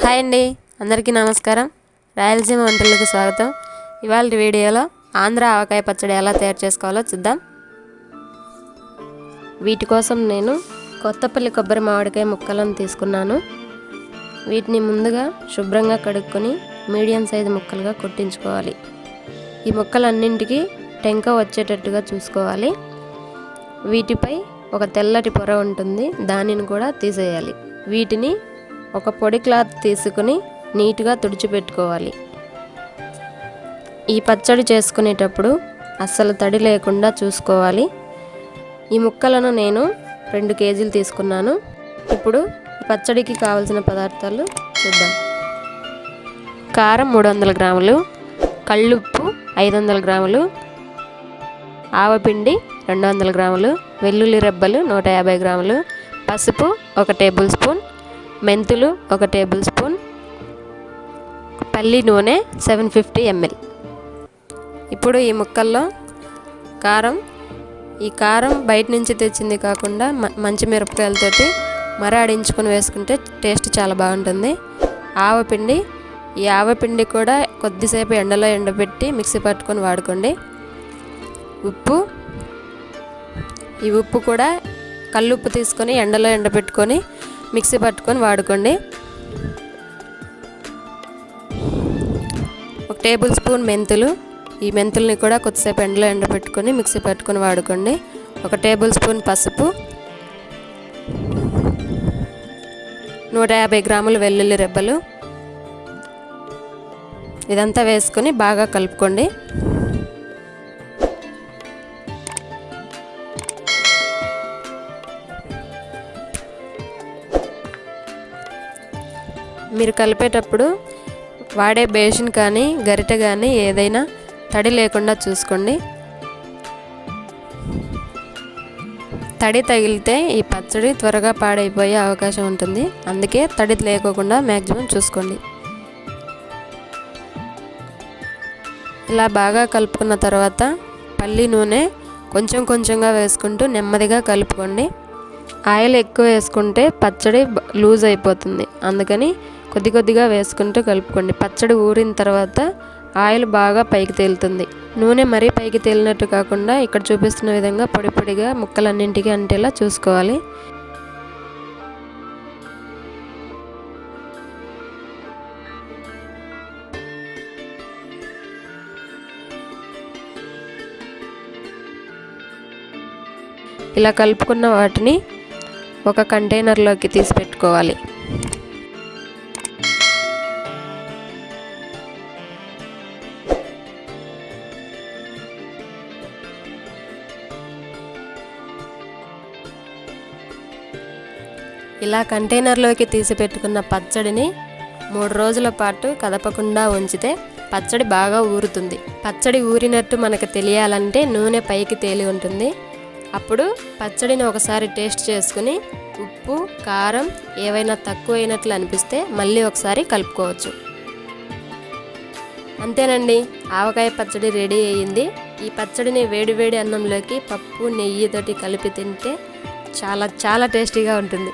Hi అండి, అందరికీ నమస్కారం. రాయలసీమ వంటలకు స్వాగతం. ఇవాళ వీడియోలో ఆంధ్ర ఆవకాయ పచ్చడి ఎలా తయారు చేసుకోవాలో చూద్దాం. వీటి కోసం నేను కొత్తపల్లి కొబ్బరి మామిడికాయ ముక్కలను తీసుకున్నాను. వీటిని ముందుగా శుభ్రంగా కడుక్కొని మీడియం సైజు ముక్కలుగా కొట్టించుకోవాలి. ఈ ముక్కలన్నింటికి టెంక వచ్చేటట్టుగా చూసుకోవాలి. వీటిపై ఒక తెల్లటి పొర ఉంటుంది, దానిని కూడా తీసేయాలి. వీటిని ఒక పొడి క్లాత్ తీసుకుని నీట్గా తుడిచిపెట్టుకోవాలి. ఈ పచ్చడి చేసుకునేటప్పుడు అస్సలు తడి లేకుండా చూసుకోవాలి. ఈ ముక్కలను నేను 2 కేజీలు తీసుకున్నాను. ఇప్పుడు పచ్చడికి కావలసిన పదార్థాలు చూద్దాం. కారం 300 గ్రాములు, కళ్ళుప్పు 500 గ్రాములు, ఆవపిండి 200 గ్రాములు, వెల్లుల్లి రెబ్బలు 150 గ్రాములు, పసుపు 1 టేబుల్ స్పూన్, మెంతులు 1 టేబుల్ స్పూన్, పల్లి నూనె 750 ml. ఇప్పుడు ఈ ముక్కల్లో ఈ కారం బయట నుంచి తెచ్చింది కాకుండా మంచి మిరపకాయలతోటి మరాడించుకొని వేసుకుంటే టేస్ట్ చాలా బాగుంటుంది. ఈ ఆవపిండి కూడా కొద్దిసేపు ఎండలో ఎండబెట్టి మిక్సీ పట్టుకొని వాడుకోండి. ఈ ఉప్పు కూడా కల్లుప్పు తీసుకొని ఎండలో ఎండబెట్టుకొని మిక్సీ పట్టుకొని వాడుకోండి. 1 టేబుల్ స్పూన్ మెంతులు, ఈ మెంతుల్ని కూడా కొద్దిసేపు ఎండలో ఎండబెట్టుకొని మిక్సీ పట్టుకొని వాడుకోండి. 1 టేబుల్ స్పూన్ పసుపు, 150 గ్రాములు వెల్లుల్లి రెబ్బలు. ఇదంతా వేసుకొని బాగా కలుపుకోండి. మీరు కలిపేటప్పుడు వాడే బేసిన్ కానీ గరిటె కానీ ఏదైనా తడి లేకుండా చూసుకోండి. తడి తగిలితే ఈ పచ్చడి త్వరగా పాడైపోయే అవకాశం ఉంటుంది. అందుకే తడి లేకోకుండా మ్యాక్సిమం చూసుకోండి. ఇలా బాగా కలుపుకున్న తర్వాత పల్లి నూనె కొంచెం కొంచెంగా వేసుకుంటూ నెమ్మదిగా కలుపుకోండి. ఆయిల్ ఎక్కువ వేసుకుంటే పచ్చడి లూజ్ అయిపోతుంది, అందుకని కొద్ది కొద్దిగా వేసుకుంటూ కలుపుకోండి. పచ్చడి ఊరిన తర్వాత ఆయిల్ బాగా పైకి తేలుతుంది. నూనె మరీ పైకి తేలినట్టు కాకుండా ఇక్కడ చూపిస్తున్న విధంగా పొడి పొడిగా ముక్కలన్నింటికి అంటేలా చూసుకోవాలి. ఇలా కలుపుకున్న వాటిని ఒక కంటైనర్లోకి తీసి పెట్టుకోవాలి. ఇలా కంటైనర్లోకి తీసి పెట్టుకున్న పచ్చడిని 3 రోజుల పాటు కదపకుండా ఉంచితే పచ్చడి బాగా ఊరుతుంది. పచ్చడి ఊరినట్టు మనకు తెలియాలంటే నూనె పైకి తేలి ఉంటుంది. అప్పుడు పచ్చడిని ఒకసారి టేస్ట్ చేసుకుని ఉప్పు కారం ఏవైనా తక్కువైనట్లు అనిపిస్తే మళ్ళీ ఒకసారి కలుపుకోవచ్చు. అంతేనండి, ఆవకాయ పచ్చడి రెడీ అయ్యింది. ఈ పచ్చడిని వేడివేడి అన్నంలోకి పప్పు నెయ్యితోటి కలిపి తింటే చాలా చాలా టేస్టీగా ఉంటుంది.